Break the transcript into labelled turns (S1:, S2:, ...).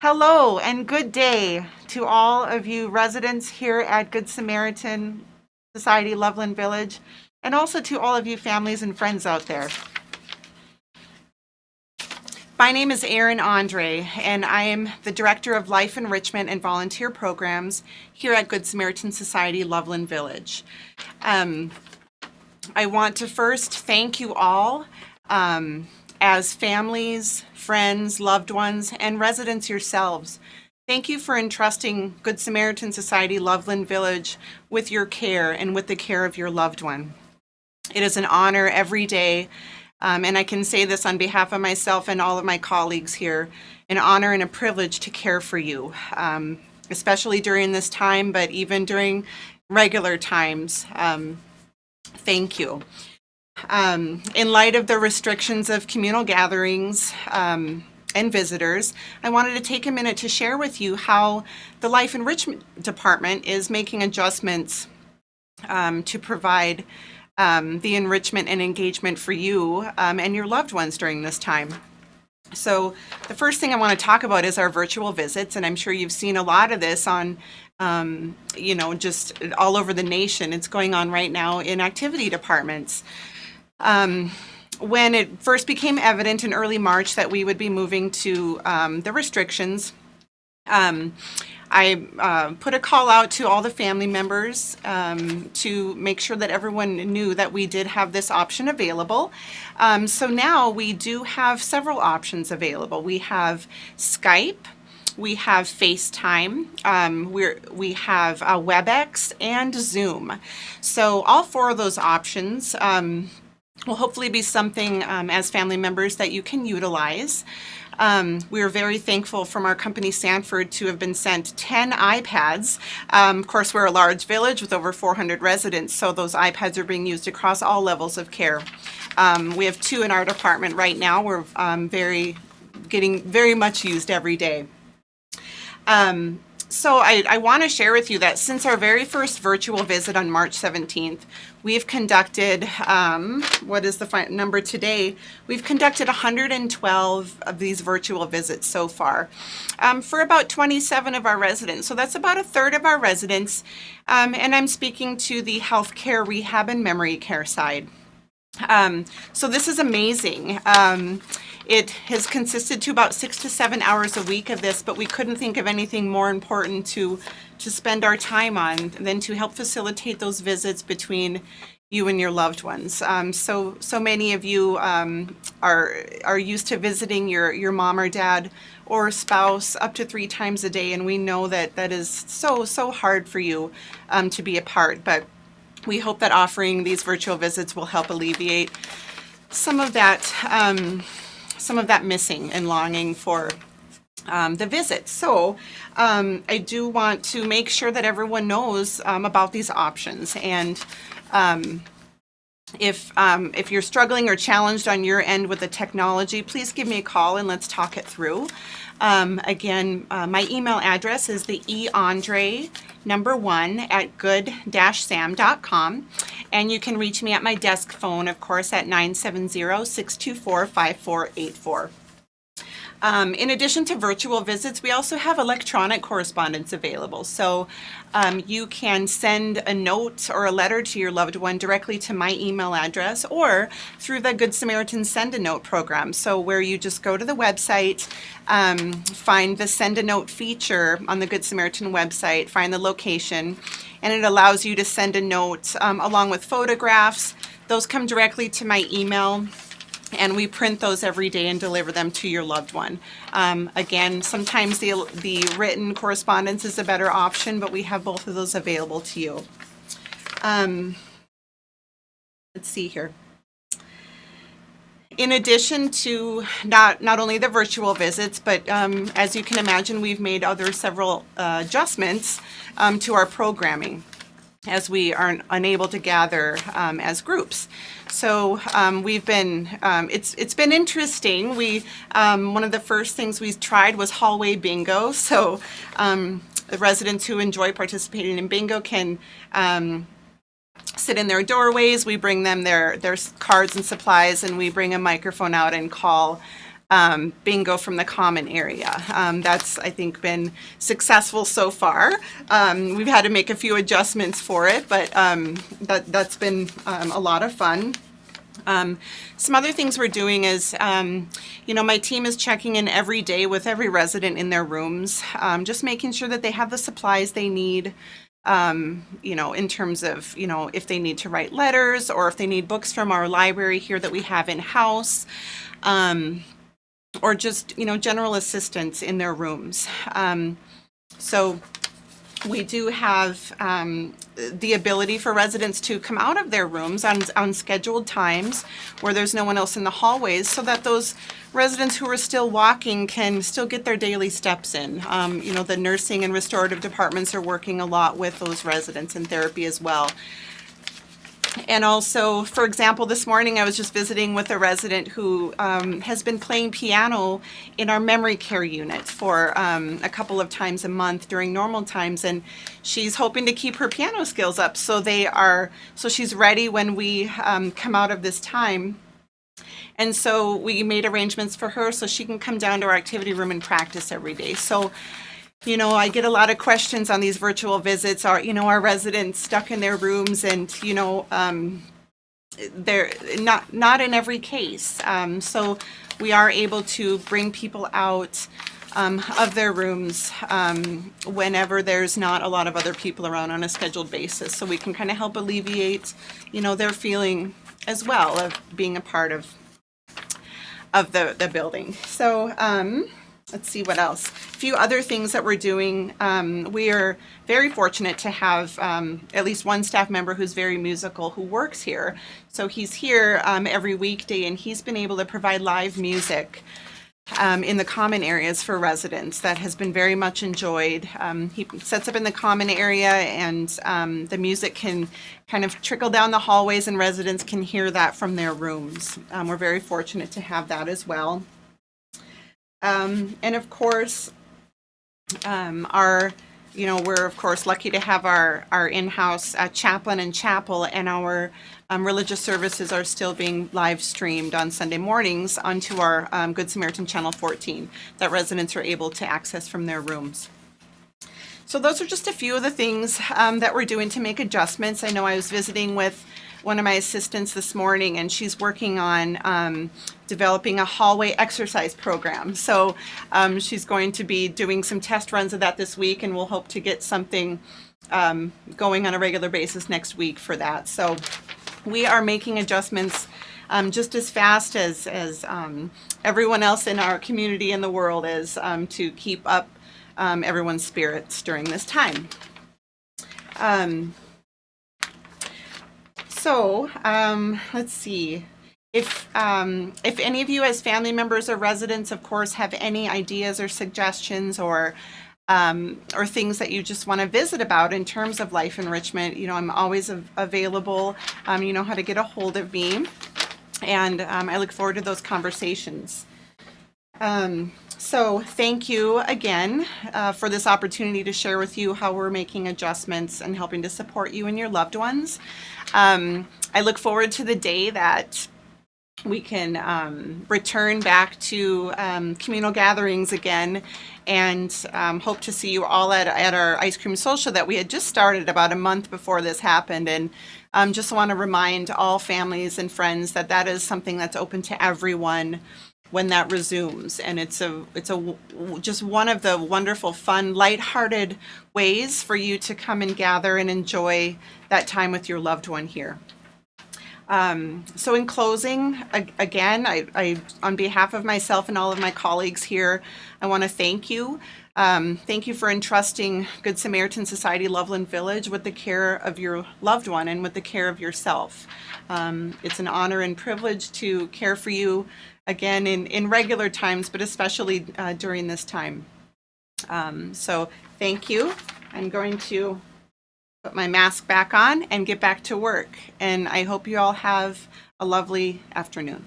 S1: Hello and good day to all of you residents here at Good Samaritan Society Loveland Village, and also to all of you families and friends out there. My name is Erin Andre, and I am the Director of Life Enrichment and Volunteer Programs here at Good Samaritan Society Loveland Village. I want to first thank you all as families, friends, loved ones, and residents yourselves. Thank you for entrusting Good Samaritan Society Loveland Village with your care and with the care of your loved one. It is an honor every day, and I can say this on behalf of myself and all of my colleagues here, an honor and a privilege to care for you, especially during this time, but even during regular times. Thank you. In light of the restrictions of communal gatherings and visitors, I wanted to take a minute to share with you how the Life Enrichment Department is making adjustments to provide the enrichment and engagement for you and your loved ones during this time. So the first thing I want to talk about is our virtual visits, and I'm sure you've seen a lot of this on just all over the nation. It's going on right now in activity departments. When it first became evident in early March that we would be moving to the restrictions, I put a call out to all the family members to make sure that everyone knew that we did have this option available. So now we do have several options available. We have Skype, we have FaceTime, we have WebEx, and Zoom. So all four of those options will hopefully be something as family members that you can utilize. We are very thankful from our company Sanford to have been sent 10 iPads. Of course, we're a large village with over 400 residents, so those iPads are being used across all levels of care. We have 2 in our department right now. We're getting very much used every day. So I want to share with you that since our very first virtual visit on March 17th, we've conducted, what is the number today? We've conducted 112 of these virtual visits so far for about 27 of our residents. So that's about a third of our residents. And I'm speaking to the healthcare, rehab, and memory care side. So this is amazing. It has consisted to about 6 to 7 hours a week of this, but we couldn't think of anything more important to spend our time on than to help facilitate those visits between you and your loved ones. So many of you are used to visiting your mom or dad or spouse up to 3 times a day, and we know that is so hard for you to be apart. But we hope that offering these virtual visits will help alleviate some of that missing and longing for the visits. So I do want to make sure that everyone knows about these options. And if you're struggling or challenged on your end with the technology, please give me a call and let's talk it through. Again, my email address is the eandre1@good-sam.com, and you can reach me at my desk phone, of course, at 970-624-5484. In addition to virtual visits, we also have electronic correspondence available. So you can send a note or a letter to your loved one directly to my email address or through the Good Samaritan Send a Note program. So where you just go to the website, find the Send a Note feature on the Good Samaritan website, find the location, and it allows you to send a note along with photographs. Those come directly to my email, and we print those every day and deliver them to your loved one. Again, sometimes the written correspondence is a better option, but we have both of those available to you. Let's see here. In addition to not only the virtual visits, but as you can imagine, we've made several adjustments to our programming as we are unable to gather as groups. So we've been, it's been interesting. One of the first things we tried was hallway bingo. So the residents who enjoy participating in bingo can sit in their doorways. We bring them their cards and supplies, and we bring a microphone out and call bingo from the common area. That's, I think, been successful so far. We've had to make a few adjustments for it, but that's been a lot of fun. Some other things we're doing is, my team is checking in every day with every resident in their rooms, just making sure that they have the supplies they need, in terms of, if they need to write letters or if they need books from our library here that we have in-house, or just, general assistance in their rooms. So we do have the ability for residents to come out of their rooms on scheduled times where there's no one else in the hallways, so that those residents who are still walking can still get their daily steps in. The nursing and restorative departments are working a lot with those residents in therapy as well. And also, for example, this morning I was just visiting with a resident who has been playing piano in our memory care unit for a couple of times a month during normal times, and she's hoping to keep her piano skills up so she's ready when we come out of this time. And so we made arrangements for her so she can come down to our activity room and practice every day. So I get a lot of questions on these virtual visits. Are residents stuck in their rooms? And, they're not in every case. So we are able to bring people out of their rooms whenever there's not a lot of other people around on a scheduled basis. So we can kind of help alleviate, their feeling as well of being a part of the building. So, let's see what else. A few other things that we're doing. We are very fortunate to have at least one staff member who's very musical who works here. So he's here every weekday, and he's been able to provide live music in the common areas for residents. That has been very much enjoyed. He sets up in the common area, and the music can kind of trickle down the hallways, and residents can hear that from their rooms. We're very fortunate to have that as well. And of course, we're of course lucky to have our in-house chaplain and chapel, and our religious services are still being live streamed on Sunday mornings onto our Good Samaritan Channel 14 that residents are able to access from their rooms. So those are just a few of the things that we're doing to make adjustments. I know I was visiting with one of my assistants this morning, and she's working on developing a hallway exercise program. So she's going to be doing some test runs of that this week, and we'll hope to get something going on a regular basis next week for that. So we are making adjustments just as fast as everyone else in our community and the world is, to keep up everyone's spirits during this time. So let's see. If any of you as family members or residents, of course, have any ideas or suggestions or things that you just want to visit about in terms of life enrichment, I'm always available. You know how to get a hold of me, and I look forward to those conversations. So thank you again for this opportunity to share with you how we're making adjustments and helping to support you and your loved ones. I look forward to the day that we can return back to communal gatherings again, and hope to see you all at our ice cream social that we had just started about a month before this happened. And just want to remind all families and friends that that is something that's open to everyone when that resumes, and it's just one of the wonderful, fun, lighthearted ways for you to come and gather and enjoy that time with your loved one here. So in closing, again, I on behalf of myself and all of my colleagues here, I want to thank you. Thank you for entrusting Good Samaritan Society Loveland Village with the care of your loved one and with the care of yourself. It's an honor and privilege to care for you again in regular times, but especially during this time. So thank you. I'm going to put my mask back on and get back to work. And I hope you all have a lovely afternoon.